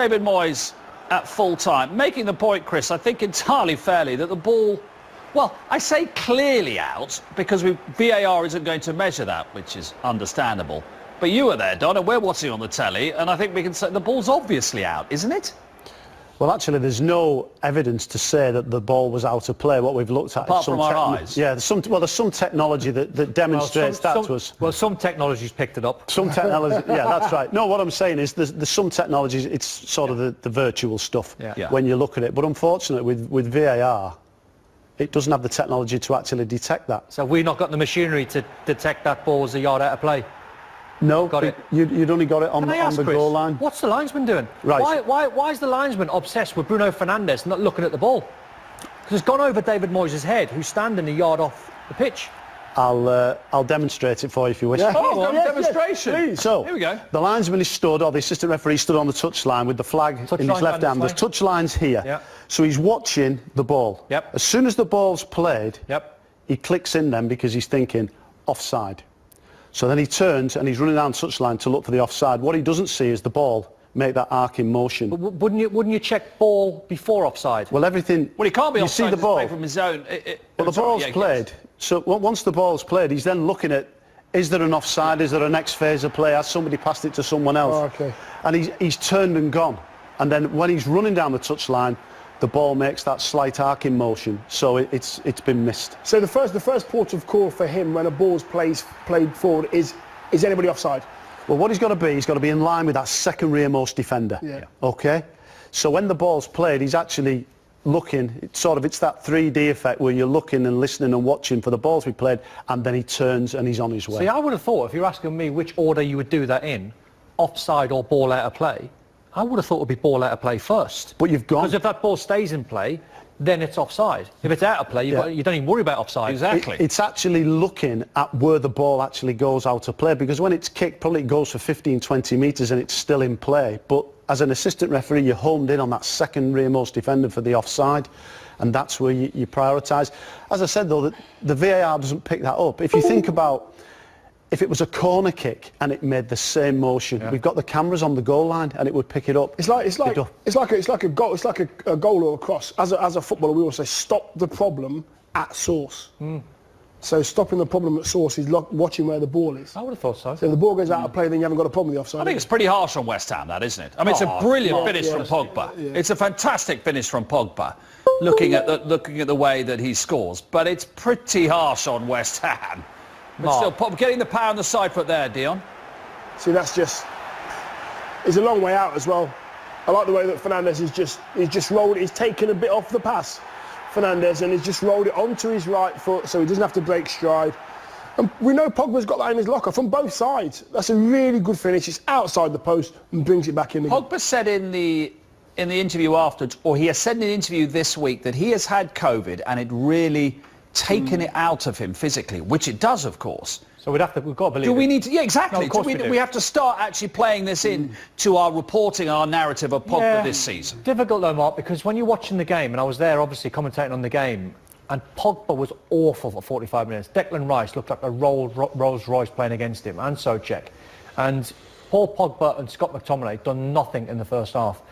David Moyes at full time, making the point, Chris, I think entirely fairly, that the ball, well, I say clearly out because VAR isn't going to measure that, which is understandable. But you were there, Don, and we're watching on the telly, and I think we can say the ball's obviously out, isn't it? Well, actually, there's no evidence to say that the ball was out of play. What we've looked at apart is some from our eyes. Yeah, there's some technology that demonstrates that to us. Well, some technology's picked it up. Some technology, yeah, that's right. No, what I'm saying is there's some technologies. It's sort of the virtual stuff when you look at it. But unfortunately, with VAR, it doesn't have the technology to actually detect that. So we've not got the machinery to detect that ball was a yard out of play. No, you'd only got it on the goal line. What's the linesman doing? Right. Why is the linesman obsessed with Bruno Fernandes not looking at the ball? Because it's gone over David Moyes' head, who's standing a yard off the pitch. I'll demonstrate it for you if you wish. Yeah. Oh, demonstration. Please. So, here we go. The linesman is stood, or the assistant referee stood on the touchline with the flag in his left hand. The touchline's here. Yep. So he's watching the ball. Yep. As soon as the ball's played, yep, he clicks in then because he's thinking offside. So then he turns and he's running down touchline to look for the offside. What he doesn't see is the ball make that arcing motion. But wouldn't you check ball before offside? Well, everything. Well, he can't be offside. You see the ball from his own. Well, the ball's played. So once the ball's played, he's then looking at: is there an offside? Is there a next phase of play? Has somebody passed it to someone else? Oh, okay. And he's turned and gone. And then when he's running down the touchline, the ball makes that slight arcing motion, so it's been missed. So the first port of call for him when a ball's played forward is anybody offside? Well, what he's got to be in line with that second rearmost defender. Yeah. Okay. So when the ball's played, he's actually looking. It's that 3D effect where you're looking and listening and watching for the balls we played, and then he turns and he's on his way. See, I would have thought if you're asking me which order you would do that in, offside or ball out of play, I would have thought it would be ball out of play first. But you've gone. Because if that ball stays in play, then it's offside. If it's out of play, you don't even worry about offside. Exactly. It's actually looking at where the ball actually goes out of play, because when it's kicked, probably it goes for 15, 20 metres and it's still in play. But as an assistant referee, you're homed in on that second rearmost defender for the offside, and that's where you prioritise. As I said, though, the VAR doesn't pick that up. If you think about if it was a corner kick and it made the same motion, we've got the cameras on the goal line and it would pick it up. It's like a goal. It's like a goal or a cross. As a footballer, we always say stop the problem at source. So stopping the problem at source is watching where the ball is. I would have thought so. So if the ball goes out of play, then you haven't got a problem with the offside. I think it's pretty harsh on West Ham, that, isn't it? I mean, it's a brilliant finish from Pogba. Yeah. It's a fantastic finish from Pogba, looking at the way that he scores. But it's pretty harsh on West Ham. But still, getting the power on the side foot there, Dion. See, it's a long way out as well. I like the way that Fernandes he's just rolled it. He's taken a bit off the pass, Fernandes, and he's just rolled it onto his right foot so he doesn't have to break stride. And we know Pogba's got that in his locker from both sides. That's a really good finish. It's outside the post and brings it back in again. Pogba said in the interview afterwards, or he has said in an interview this week, that he has had COVID and it really taken it out of him physically, which it does, of course. So we've got to believe Do we need to? Yeah, exactly. No, of course we have to start actually playing this in to our reporting, our narrative of Pogba this season. Difficult though, Mark, because when you're watching the game, and I was there obviously commentating on the game, and Pogba was awful for 45 minutes. Declan Rice looked like a Rolls Royce playing against him, and Souček. And Paul Pogba and Scott McTominay done nothing in the first half.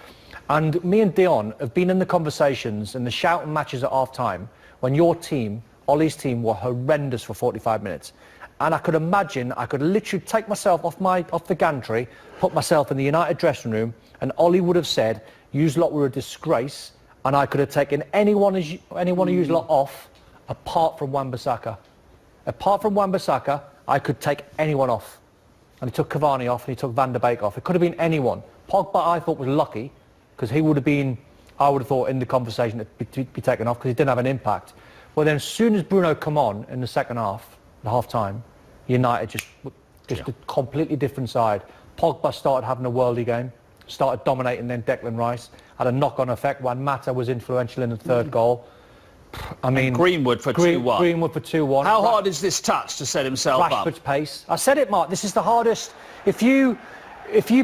And me and Dion have been in the conversations and the shouting matches at half-time when your team, Ollie's team, were horrendous for 45 minutes. And I could imagine, I could literally take myself off the gantry, put myself in the United dressing room, and Ollie would have said, "Yous lot were a disgrace," and I could have taken any one of yous lot off, apart from Wan-Bissaka. Apart from Wan-Bissaka, I could take anyone off. And he took Cavani off, and he took Van der Beek off. It could have been anyone. Pogba, I thought, was lucky, because he would have been, I would have thought, in the conversation to be taken off, because he didn't have an impact. Well, then as soon as Bruno come on in the second half, the half-time, United just a completely different side. Pogba started having a worldie game, started dominating, then Declan Rice had a knock-on effect. Juan Mata was influential in the third goal. I mean, and Greenwood for 2-1. Greenwood for 2-1. How hard is this touch to set himself up? Rashford's pace. I said it, Mark. This is the hardest. If you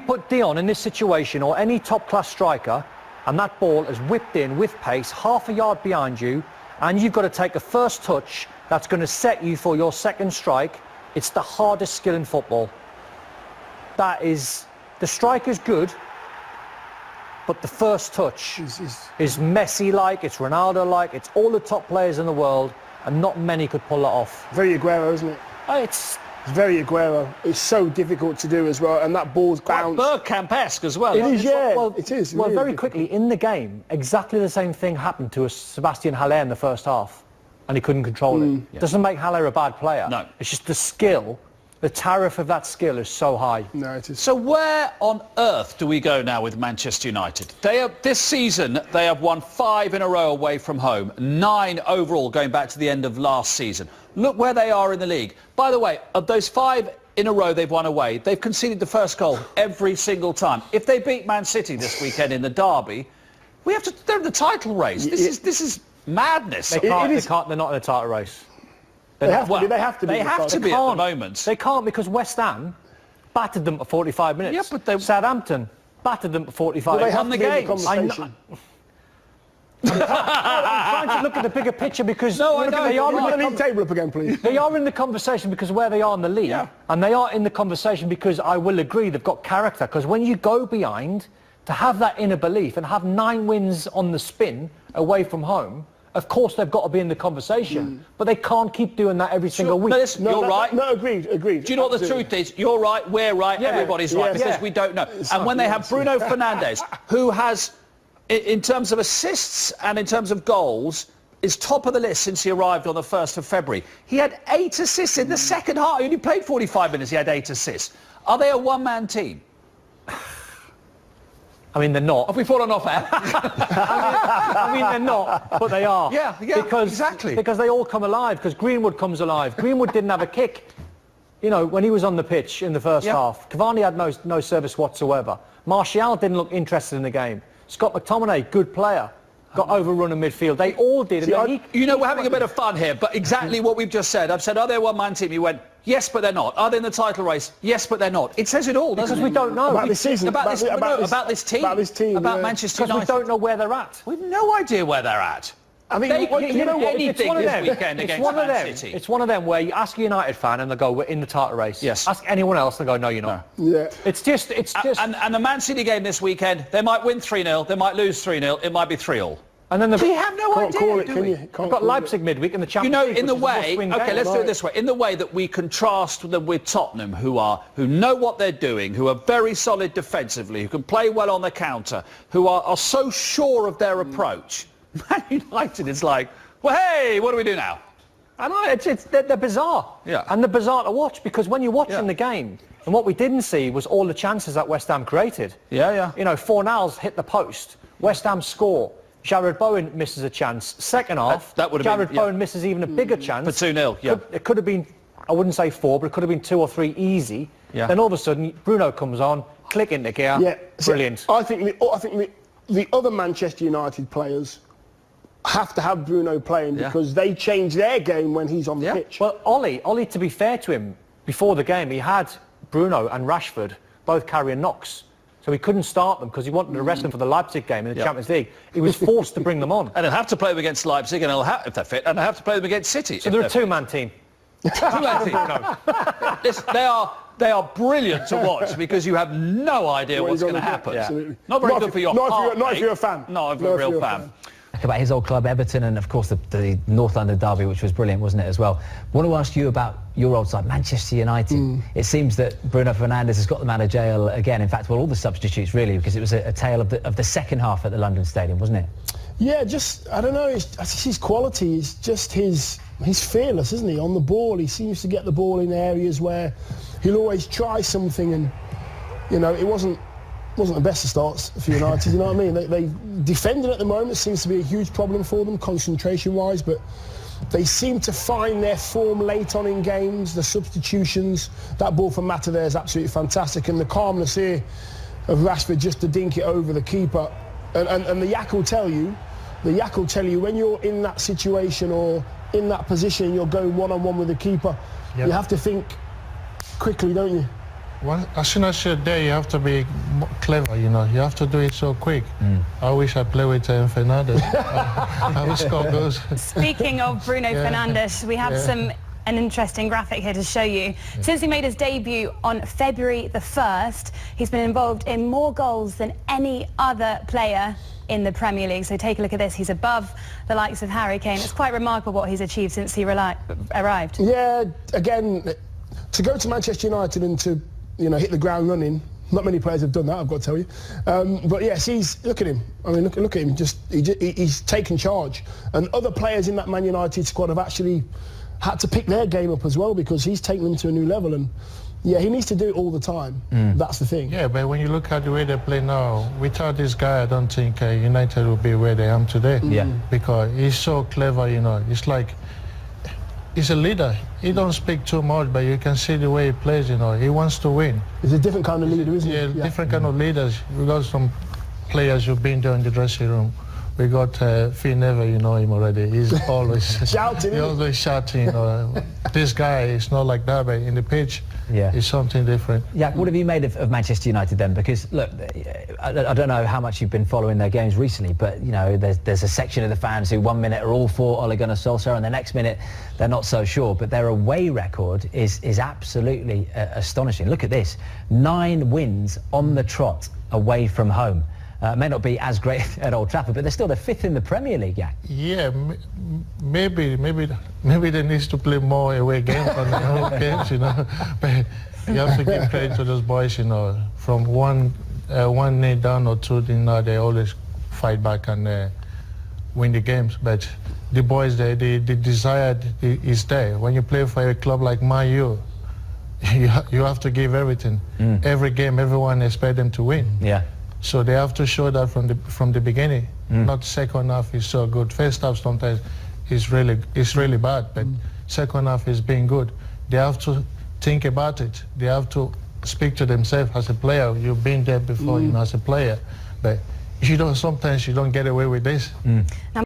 put Dion in this situation, or any top-class striker, and that ball is whipped in with pace, half a yard behind you, and you've got to take a first touch that's going to set you for your second strike, it's the hardest skill in football. That is, the striker's good, but the first touch is Messi-like, it's Ronaldo-like, it's all the top players in the world, and not many could pull that off. Very Aguero, isn't it? It's very Aguero. It's so difficult to do as well, and that ball's bounced. Bergkamp-esque as well. It is, yeah. Well, it is. Well, really very difficult. quickly, in the game, exactly the same thing happened to Sebastian Haller in the first half, and he couldn't control it. Yeah. Doesn't make Haller a bad player. No. It's just the skill, the tariff of that skill is so high. No, it is. So where on earth do we go now with Manchester United? This season, they have won 5 in a row away from home, 9 overall going back to the end of last season. Look where they are in the league. By the way, of those 5 in a row they've won away, they've conceded the first goal every single time. If they beat Man City this weekend in the derby, they're in the title race. This is madness. They're not in the title race. They have to be. They have to be. They have to be at the moment. They can't, because West Ham battered them for 45 minutes. Yeah, but Southampton battered them for 45 Well, they minutes. have to be in the conversation. I'm trying to look at the bigger picture, because No, I know. they are Put in the the league table up again, please. They are in the conversation because of where they are in the league, Yeah. and they are in the conversation because I will agree they've got character. Because when you go behind, to have that inner belief and have 9 wins on the spin away from home, of course they've got to be in the conversation. But they can't keep doing that every single week. No, listen, you're right. No, agreed. Do you know what the truth is? You're right, we're right, Yeah. everybody's right, Yes. because we don't know. And when they have Bruno Fernandes, who has, in terms of assists and in terms of goals, is top of the list since he arrived on the 1st of February. He had 8 assists in the second half. He only played 45 minutes, he had 8 assists. Are they a one-man team? I mean, they're not. Have we fallen off air? I mean, they're not, but they are. Yeah, exactly. Because they all come alive, because Greenwood comes alive. Greenwood didn't have a kick, you know, when he was on the pitch in the first half. Cavani had no service whatsoever. Martial didn't look interested in the game. Scott McTominay, good player, got overrun in midfield. They all did. You know, we're having a bit of fun here, but exactly what we've just said. I've said, are they a one-man team? You went, yes, but they're not. Are they in the title race? Yes, but they're not. It says it all, doesn't Because it? we don't know. About this season. About this team. About Manchester Because we United. don't know where they're at. We've no idea where they're at. I mean, You know what? It's Anything one of this them. weekend It's against one of Man them. City. It's one of them where you ask a United fan and they go, we're in the title race. Yes. Ask anyone else and they go, no, you're not. Yeah. It's just. And the Man City game this weekend, they might win 3-0, they might lose 3-0, it might be 3-all. And then We have no Can't idea, call it, do can we? you? Can't We've got call Leipzig it. midweek in the You Champions know, League. in the which is a way, must-win okay, game. let's do it this way. In the way that we contrast them with Tottenham, who know what they're doing, who are very solid defensively, who can play well on the counter, who are so sure of their approach. Man United is like, well, hey, what do we do now? I know, they're bizarre. Yeah. And they're bizarre to watch, because when you're watching the game, and what we didn't see was all the chances that West Ham created. Yeah. You know, Fornals hit the post. West Ham score. Jared Bowen misses a chance. Second half, That would have Jared been, Bowen misses even a bigger chance. For 2-0, yeah. It could have been, I wouldn't say 4, but it could have been 2 or 3 easy. Yeah. Then all of a sudden, Bruno comes on, click into gear. Yeah. Brilliant. I think the other Manchester United players have to have Bruno playing because they change their game when he's on the pitch. Well, Ollie, to be fair to him, before the game, he had Bruno and Rashford both carrying knocks. So he couldn't start them because he wanted to rest them for the Leipzig game in the Champions League. He was forced to bring them on. And they'll have to play them against Leipzig, and if they're fit, and they'll have to play them against City. So they're a two-man team. Two-man team. Listen, they are brilliant to watch because you have no idea what's going to happen. Absolutely. Not very good for your heart. Not if you're a fan. Not if you're a real fan. About his old club Everton, and of course the North London derby, which was brilliant, wasn't it, as well. I want to ask you about your old side, Manchester United. It seems that Bruno Fernandes has got them out of jail again. In fact, well, all the substitutes really, because it was a tale of the second half at the London Stadium, wasn't it? Yeah, I don't know, it's his quality. It's just he's fearless, isn't he? On the ball, he seems to get the ball in areas where he'll always try something, and you know, it wasn't the best of starts for United, you know what I mean? They defending at the moment seems to be a huge problem for them, concentration-wise, but they seem to find their form late on in games, the substitutions. That ball from Mata there is absolutely fantastic, and the calmness here of Rashford just to dink it over the keeper. And the yak will tell you when you're in that situation or in that position, you're going one-on-one with the keeper, you have to think quickly, don't you? Well, as soon as you're there, you have to be clever, you know. You have to do it so quick. I wish I played with Fernandes. I would score goals. Speaking of Bruno Fernandes, we have some an interesting graphic here to show you. Since he made his debut on February the 1st, he's been involved in more goals than any other player in the Premier League. So take a look at this. He's above the likes of Harry Kane. It's quite remarkable what he's achieved since he arrived. Yeah, again, to go to Manchester United and to, you know, hit the ground running, not many players have done that, I've got to tell you. But yes, look at him. I mean, look at him. He's taken charge. And other players in that Man United squad have actually had to pick their game up as well, because he's taken them to a new level. And yeah, he needs to do it all the time. That's the thing. Yeah, but when you look at the way they play now, without this guy, I don't think United will be where they are today. Yeah. Because he's so clever, you know. It's like, he's a leader. He don't speak too much, but you can see the way he plays, you know. He wants to win. He's a different kind of leader, isn't he? Yeah, different kind of leaders. We got some players who've been there in the dressing room. We got Phil Neville, you know him already. He's always shouting. He's always shouting. You know. This guy is not like that, but in the pitch, it's something different. Yeah, what have you made of Manchester United then? Because look, I don't know how much you've been following their games recently, but you know, there's a section of the fans who 1 minute are all for Ole Gunnar Solskjaer, and the next minute they're not so sure. But their away record is absolutely astonishing. Look at this: 9 wins on the trot away from home. May not be as great at Old Trafford, but they're still the 5th in the Premier League, yeah. Yeah, maybe they need to play more away games than the home games, you know. But you have to give credit to those boys, you know. From one nil down or 2, you know, they always fight back and win the games. But the boys, the desire is there. When you play for a club like Man U, you have to give everything. Every game, everyone expects them to win. Yeah. So they have to show that from the beginning. Not second half is so good. First half sometimes is really bad, but second half is being good. They have to think about it. They have to speak to themselves as a player. You've been there before, you know, as a player, but sometimes you don't get away with this. Now,